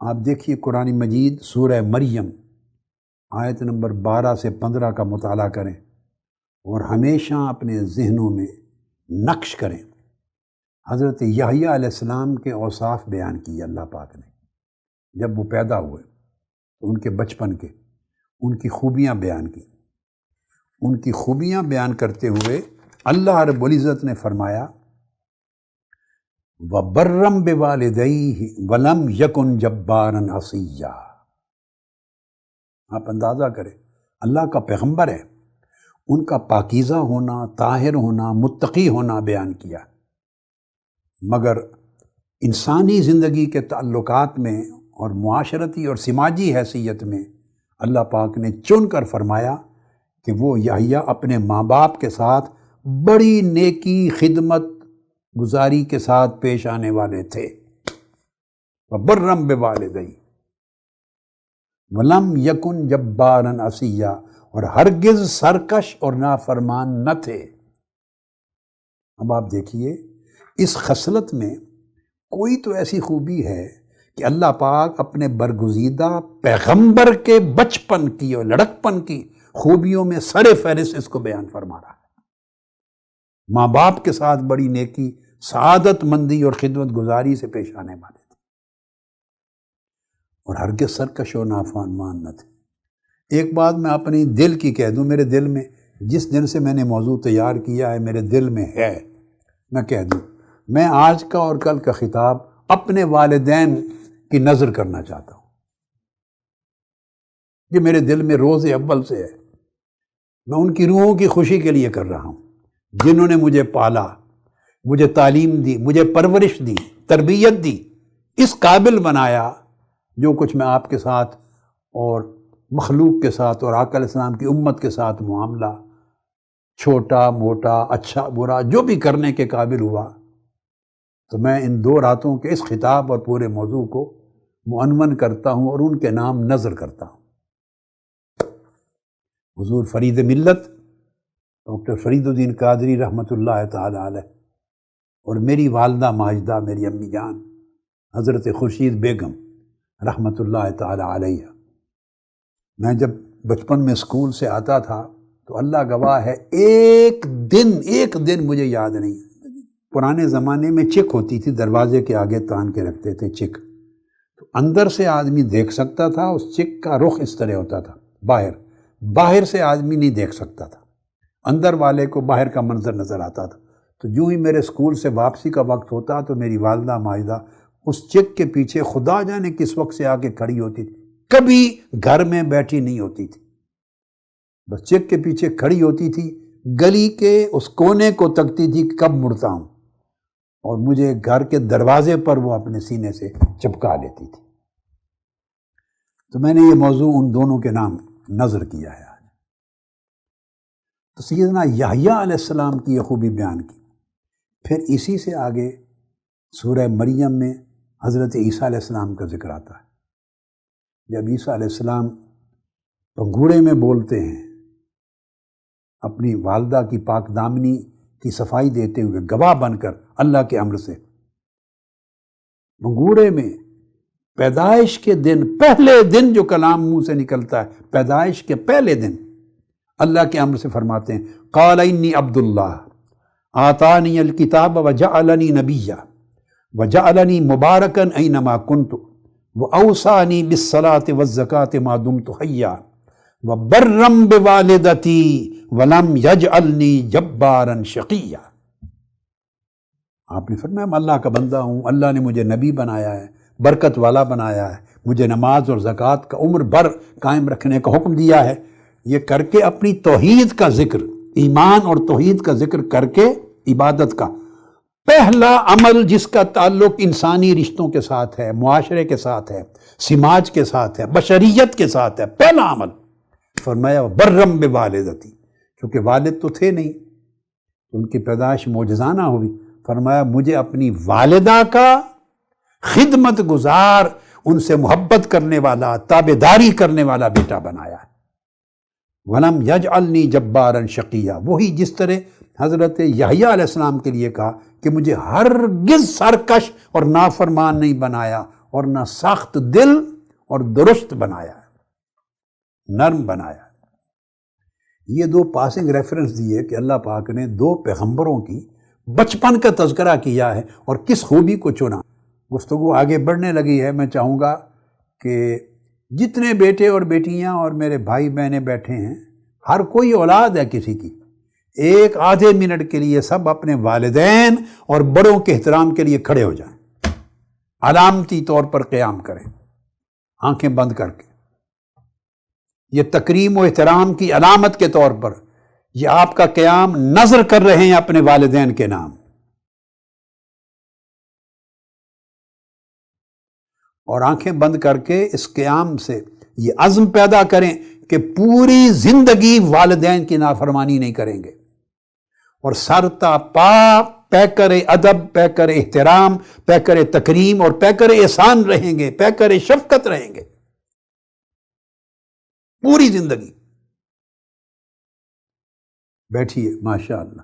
آپ دیکھیے قرآن مجید سورہ مریم آیت نمبر 12 سے 15 کا مطالعہ کریں اور ہمیشہ اپنے ذہنوں میں نقش کریں۔ حضرت یحییٰ علیہ السلام کے اوصاف بیان کیے اللہ پاک نے جب وہ پیدا ہوئے، تو ان کے بچپن کے ان کی خوبیاں بیان کی۔ ان کی خوبیاں بیان کرتے ہوئے اللہ رب العزت نے فرمایا وَبَرًّا بِوَالِدَيْهِ وَلَمْ يَكُنْ جَبَّارًا عَصِيًّا۔ آپ اندازہ کریں، اللہ کا پیغمبر ہے، ان کا پاکیزہ ہونا، طاہر ہونا، متقی ہونا بیان کیا، مگر انسانی زندگی کے تعلقات میں اور معاشرتی اور سماجی حیثیت میں اللہ پاک نے چن کر فرمایا کہ وہ یحییٰ اپنے ماں باپ کے ساتھ بڑی نیکی، خدمت گزاری کے ساتھ پیش آنے والے تھے۔ وَبَرًّا بِوَالِدَيْهِ وَلَمْ يَكُنْ جَبَّارًا عَصِيًّا، اور ہرگز سرکش اور نافرمان نہ تھے۔ اب آپ دیکھیے اس خصلت میں کوئی تو ایسی خوبی ہے کہ اللہ پاک اپنے برگزیدہ پیغمبر کے بچپن کی اور لڑکپن کی خوبیوں میں سر فہرست اس کو بیان فرما رہا ہے۔ ماں باپ کے ساتھ بڑی نیکی، سعادت مندی اور خدمت گزاری سے پیش آنے والے تھے، اور ہرگز سرکش و نافرمان نہ تھے۔ ایک بات میں اپنی دل کی کہہ دوں، میرے دل میں جس دن سے میں نے موضوع تیار کیا ہے میرے دل میں ہے، میں کہہ دوں، میں آج کا اور کل کا خطاب اپنے والدین کی نظر کرنا چاہتا ہوں۔ یہ میرے دل میں روز اول سے ہے، میں ان کی روحوں کی خوشی کے لیے کر رہا ہوں جنہوں نے مجھے پالا، مجھے تعلیم دی، مجھے پرورش دی، تربیت دی، اس قابل بنایا جو کچھ میں آپ کے ساتھ اور مخلوق کے ساتھ اور آقا علیہ السلام کی امت کے ساتھ معاملہ، چھوٹا موٹا اچھا برا جو بھی کرنے کے قابل ہوا، تو میں ان 2 راتوں کے اس خطاب اور پورے موضوع کو معنون کرتا ہوں اور ان کے نام نظر کرتا ہوں۔ حضور فرید ملت ڈاکٹر فرید الدین قادری رحمۃ اللہ تعالی علیہ اور میری والدہ ماجدہ، میری امی جان حضرت خورشید بیگم رحمۃ اللہ تعالی علیہ، میں جب بچپن میں اسکول سے آتا تھا تو اللہ گواہ ہے ایک دن مجھے یاد نہیں۔ پرانے زمانے میں چک ہوتی تھی، دروازے کے آگے تان کے رکھتے تھے چک، تو اندر سے آدمی دیکھ سکتا تھا، اس چک کا رخ اس طرح ہوتا تھا، باہر سے آدمی نہیں دیکھ سکتا تھا، اندر والے کو باہر کا منظر نظر آتا تھا۔ تو جو ہی میرے اسکول سے واپسی کا وقت ہوتا تو میری والدہ ماجدہ اس چک کے پیچھے خدا جانے کس وقت سے آ کے کھڑی ہوتی تھی، کبھی گھر میں بیٹھی نہیں ہوتی تھی، بس چک کے پیچھے کھڑی ہوتی تھی، گلی کے اس کونے کو تکتی تھی کہ کب مڑتا ہوں، اور مجھے گھر کے دروازے پر وہ اپنے سینے سے چپکا لیتی تھی۔ تو میں نے یہ موضوع ان دونوں کے نام نظر کیا ہے آج۔ تو سیدنا یحییٰ علیہ السلام کی یہ خوبی بیان کی، پھر اسی سے آگے سورہ مریم میں حضرت عیسیٰ علیہ السلام کا ذکر آتا ہے۔ جب عیسیٰ علیہ السلام پنگھوڑے میں بولتے ہیں، اپنی والدہ کی پاک دامنی کی صفائی دیتے ہوئے گواہ بن کر اللہ کے امر سے، پنگھوڑے میں پیدائش کے دن، پہلے دن جو کلام منہ سے نکلتا ہے، پیدائش کے پہلے دن اللہ کے امر سے فرماتے ہیں قال انی عبد اللہ آتانی الکتاب وجعلنی نبیا وجعلنی مبارکا اینما کنت واوصانی بالصلاۃ والزکاۃ ما دمت حیا وبرا بوالدتی ولم یجعلنی جبارا شقیا۔ آپ نے فرمایا میں اللہ کا بندہ ہوں، اللہ نے مجھے نبی بنایا ہے، برکت والا بنایا ہے، مجھے نماز اور زکوٰۃ کا عمر بھر قائم رکھنے کا حکم دیا ہے۔ یہ کر کے اپنی توحید کا ذکر، ایمان اور توحید کا ذکر کر کے عبادت کا پہلا عمل جس کا تعلق انسانی رشتوں کے ساتھ ہے، معاشرے کے ساتھ ہے، سماج کے ساتھ ہے، بشریت کے ساتھ ہے، پہلا عمل فرمایا برم بوالدتی، کیونکہ والد تو تھے نہیں، ان کی پیدائش معجزانہ ہوئی، فرمایا مجھے اپنی والدہ کا خدمت گزار، ان سے محبت کرنے والا، تابعداری کرنے والا بیٹا بنایا ہے۔ وَلَمْ يَجْعَلْنِي جَبَّارًا شَقِيًّا، وہی جس طرح حضرت یحییٰ علیہ السلام کے لیے کہا کہ مجھے ہرگز سرکش اور نافرمان نہیں بنایا، اور نہ سخت دل اور درست بنایا ہے، نرم بنایا ہے۔ یہ دو پاسنگ ریفرنس دیے کہ اللہ پاک نے دو پیغمبروں کی بچپن کا تذکرہ کیا ہے اور کس خوبی کو چنا۔ گفتگو آگے بڑھنے لگی ہے، میں چاہوں گا کہ جتنے بیٹے اور بیٹیاں اور میرے بھائی بہنیں بیٹھے ہیں، ہر کوئی اولاد ہے کسی کی، ایک آدھے منٹ کے لیے سب اپنے والدین اور بڑوں کے احترام کے لیے کھڑے ہو جائیں، علامتی طور پر قیام کریں آنکھیں بند کر کے۔ یہ تکریم و احترام کی علامت کے طور پر یہ آپ کا قیام نظر کر رہے ہیں اپنے والدین کے نام، اور آنکھیں بند کر کے اس قیام سے یہ عزم پیدا کریں کہ پوری زندگی والدین کی نافرمانی نہیں کریں گے، اور سر تا پا پیکر ادب، پیکر احترام، پیکر تکریم اور پیکر احسان رہیں گے، پیکر شفقت رہیں گے پوری زندگی۔ بیٹھیے، ماشاء اللہ۔